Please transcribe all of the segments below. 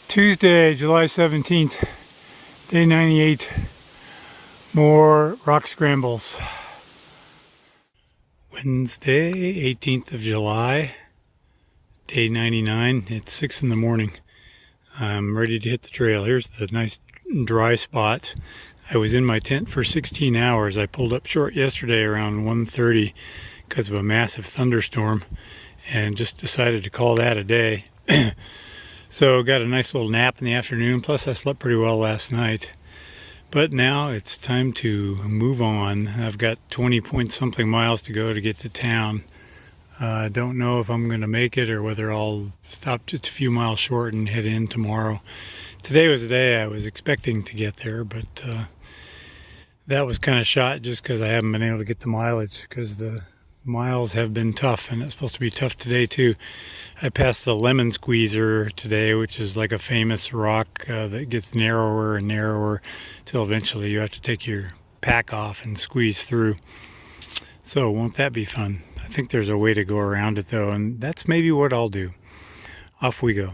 Tuesday, July 17th, day 98, more rock scrambles. Wednesday, 18th of July, day 99, it's 6 in the morning. I'm ready to hit the trail. Here's the nice dry spot. I was in my tent for 16 hours. I pulled up short yesterday around 1:30 because of a massive thunderstorm and just decided to call that a day. So got a nice little nap in the afternoon, plus I slept pretty well last night. But now it's time to move on. I've got 20 point something miles to go to get to town. I don't know if I'm going to make it or whether I'll stop just a few miles short and head in tomorrow. Today was the day I was expecting to get there, but that was kind of shot just because I haven't been able to get the mileage, because the miles have been tough, and it's supposed to be tough today too. I passed the Lemon Squeezer today, which is like a famous rock that gets narrower and narrower till eventually you have to take your pack off and squeeze through. So won't that be fun? I think there's a way to go around it though, and that's maybe what I'll do. Off we go.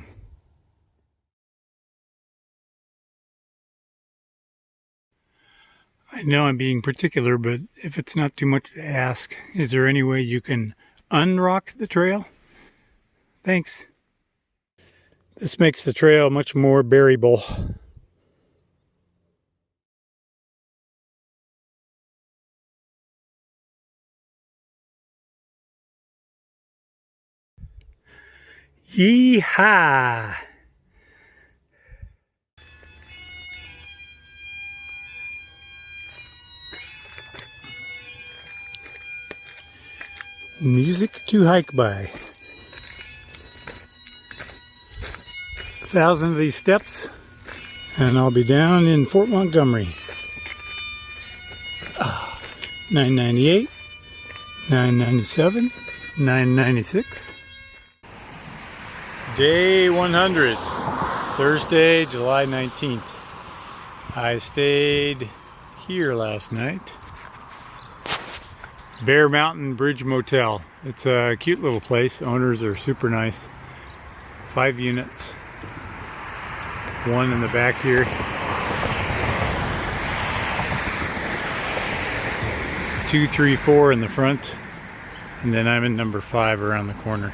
I know I'm being particular, but if it's not too much to ask, is there any way you can unrock the trail? Thanks. This makes the trail much more bearable. Yee-haw! Music to hike by. 1,000 of these steps and I'll be down in Fort Montgomery. 998, 997, 996. Day 100, Thursday, July 19th. I stayed here last night. Bear Mountain Bridge Motel. It's a cute little place. Owners are super nice. 5 units. One in the back here. 2, 3, 4 in the front. And then I'm in number 5 around the corner.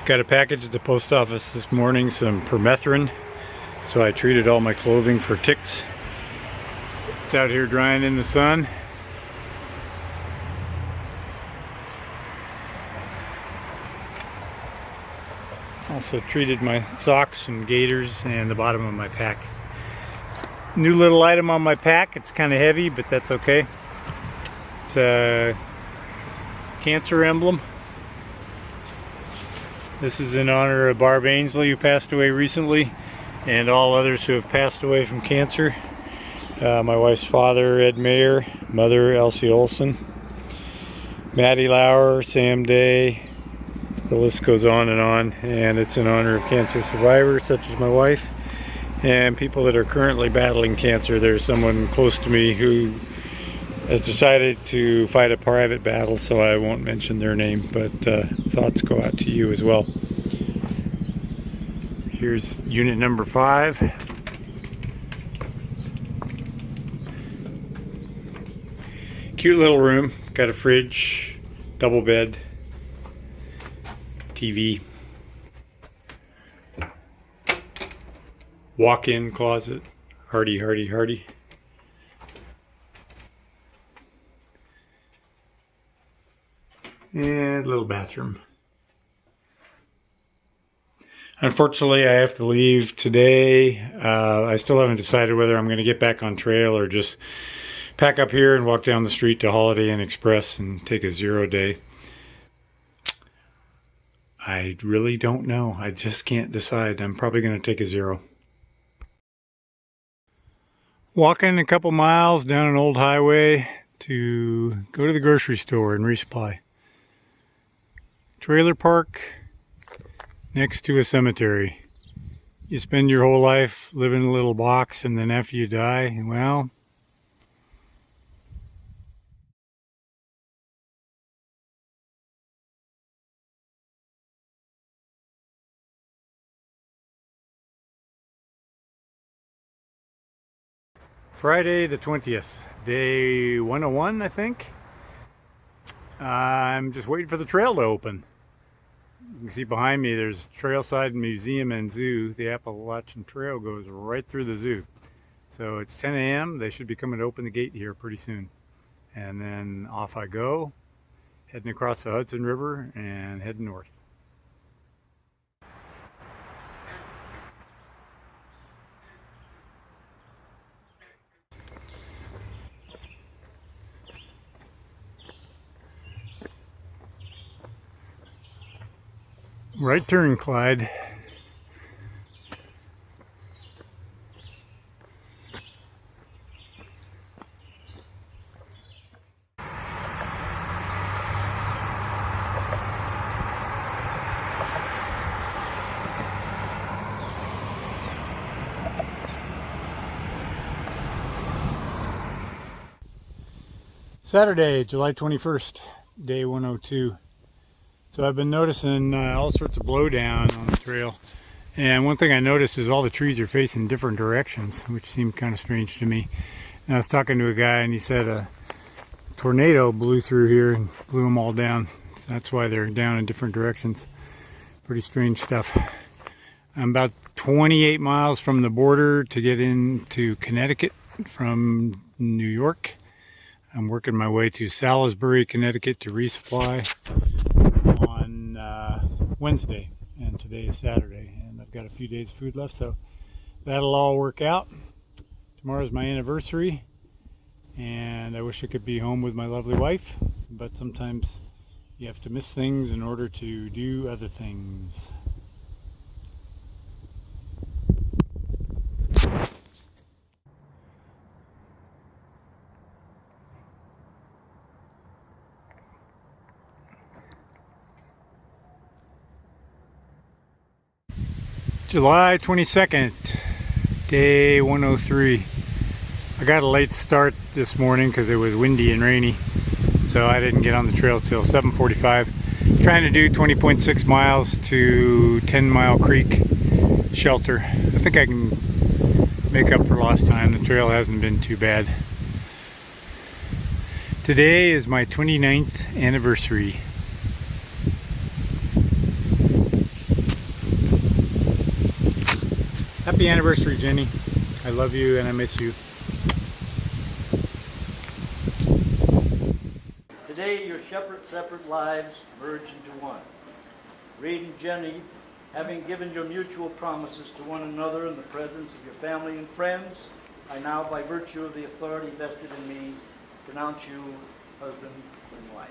Got a package at the post office this morning, some permethrin. So I treated all my clothing for ticks. It's out here drying in the sun. Also treated my socks and gaiters and the bottom of my pack. New little item on my pack. It's kind of heavy, but that's okay. It's a cancer emblem. This is in honor of Barb Ainsley, who passed away recently, and all others who have passed away from cancer. My wife's father, Ed Mayer, mother, Elsie Olson, Maddie Lauer, Sam Day, the list goes on, and it's in honor of cancer survivors such as my wife and people that are currently battling cancer. There's someone close to me who has decided to fight a private battle, so I won't mention their name, but thoughts go out to you as well. Here's unit number 5. Cute little room, got a fridge, double bed, TV, walk-in closet, hardy, hardy, hardy. And a little bathroom. Unfortunately, I have to leave today. I still haven't decided whether I'm going to get back on trail or just pack up here and walk down the street to Holiday Inn Express and take a 0 day. I really don't know. I just can't decide. I'm probably going to take a 0. Walking a couple miles down an old highway to go to the grocery store and resupply. Trailer park next to a cemetery. You spend your whole life living in a little box, and then after you die, well, Friday the 20th, day 101, I think. I'm just waiting for the trail to open. You can see behind me there's Trailside Museum and Zoo. The Appalachian Trail goes right through the zoo. So it's 10 a.m. They should be coming to open the gate here pretty soon. And then off I go, heading across the Hudson River and heading north. Right turn, Clyde. Saturday, July 21st, day 102. So I've been noticing all sorts of blowdown on the trail. And one thing I noticed is all the trees are facing different directions, which seemed kind of strange to me. And I was talking to a guy and he said a tornado blew through here and blew them all down. So that's why they're down in different directions. Pretty strange stuff. I'm about 28 miles from the border to get into Connecticut from New York. I'm working my way to Salisbury, Connecticut to resupply on Wednesday, and today is Saturday, and I've got a few days of food left, so that'll all work out. Tomorrow's my anniversary, and I wish I could be home with my lovely wife, but sometimes you have to miss things in order to do other things. July 22nd, day 103. I got a late start this morning because it was windy and rainy, so I didn't get on the trail till 7:45. Trying to do 20.6 miles to 10 Mile Creek shelter. I think I can make up for lost time. The trail hasn't been too bad. Today is my 29th anniversary. Happy anniversary, Jenny. I love you and I miss you. Today, your separate lives merge into one. Reed and Jenny, having given your mutual promises to one another in the presence of your family and friends, I now, by virtue of the authority vested in me, pronounce you husband and wife.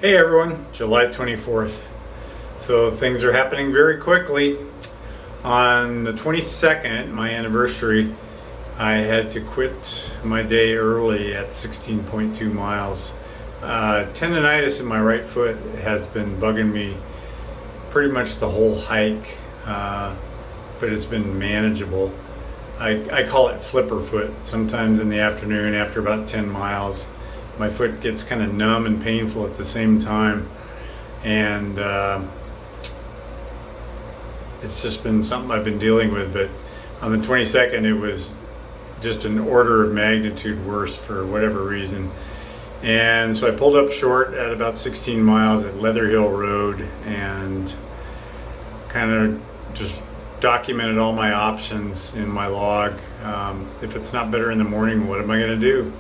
Hey everyone, July 24th. So things are happening very quickly. On the 22nd, my anniversary, I had to quit my day early at 16.2 miles. Tendonitis in my right foot has been bugging me pretty much the whole hike, but it's been manageable. I call it flipper foot. Sometimes in the afternoon after about 10 miles, my foot gets kind of numb and painful at the same time, and it's just been something I've been dealing with. But on the 22nd, it was just an order of magnitude worse for whatever reason, and so I pulled up short at about 16 miles at Leather Hill Road and kind of just documented all my options in my log. If it's not better in the morning, what am I going to do?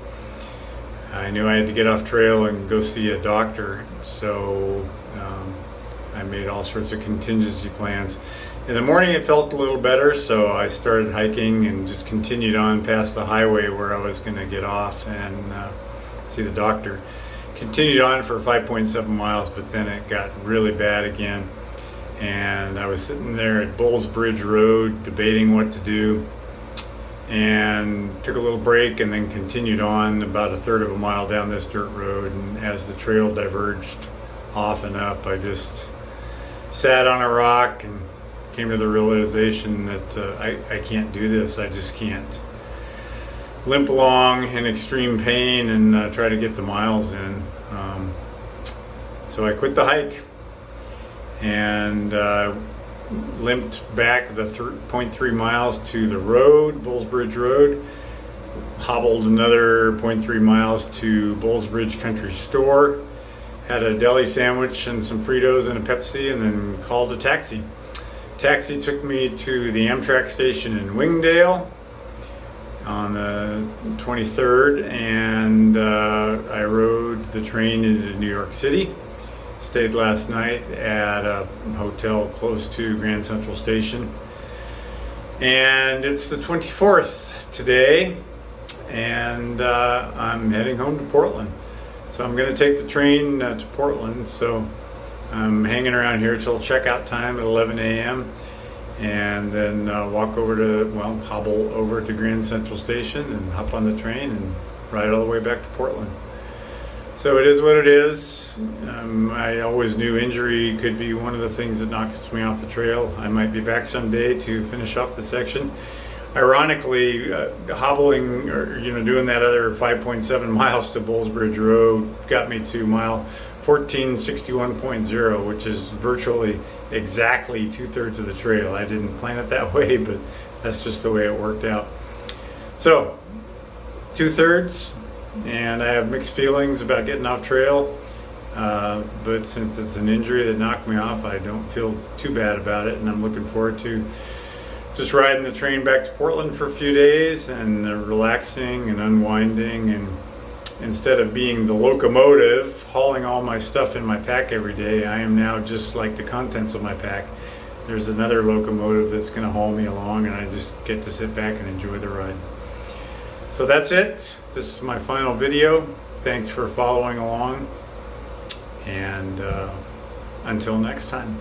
I knew I had to get off trail and go see a doctor, so I made all sorts of contingency plans. In the morning it felt a little better, so I started hiking and just continued on past the highway where I was going to get off and see the doctor. Continued on for 5.7 miles, but then it got really bad again. And I was sitting there at Bulls Bridge Road debating what to do, and took a little break and then continued on about a third of a mile down this dirt road. And as the trail diverged off and up, I just sat on a rock and came to the realization that I can't do this. I just can't limp along in extreme pain and try to get the miles in. So I quit the hike and limped back the 0.3 miles to the road, Bulls Bridge Road, hobbled another 0.3 miles to Bulls Bridge Country Store, had a deli sandwich and some Fritos and a Pepsi, and then called a taxi. Taxi took me to the Amtrak station in Wingdale on the 23rd, and I rode the train into New York City. Stayed last night at a hotel close to Grand Central Station. And it's the 24th today, and I'm heading home to Portland. So I'm going to take the train to Portland, so I'm hanging around here till checkout time at 11 a.m. and then walk over to, well, hobble over to Grand Central Station and hop on the train and ride all the way back to Portland. So it is what it is. I always knew injury could be one of the things that knocks me off the trail. I might be back someday to finish off the section. Ironically, hobbling, or doing that other 5.7 miles to Bulls Bridge Road got me to mile 1461.0, which is virtually exactly 2/3 of the trail. I didn't plan it that way, but that's just the way it worked out. So 2/3, and I have mixed feelings about getting off trail, but since it's an injury that knocked me off, I don't feel too bad about it, and I'm looking forward to just riding the train back to Portland for a few days and relaxing and unwinding. And instead of being the locomotive hauling all my stuff in my pack every day, I am now just like the contents of my pack. There's another locomotive that's going to haul me along, and I just get to sit back and enjoy the ride. So that's it. This is my final video. Thanks for following along, and until next time.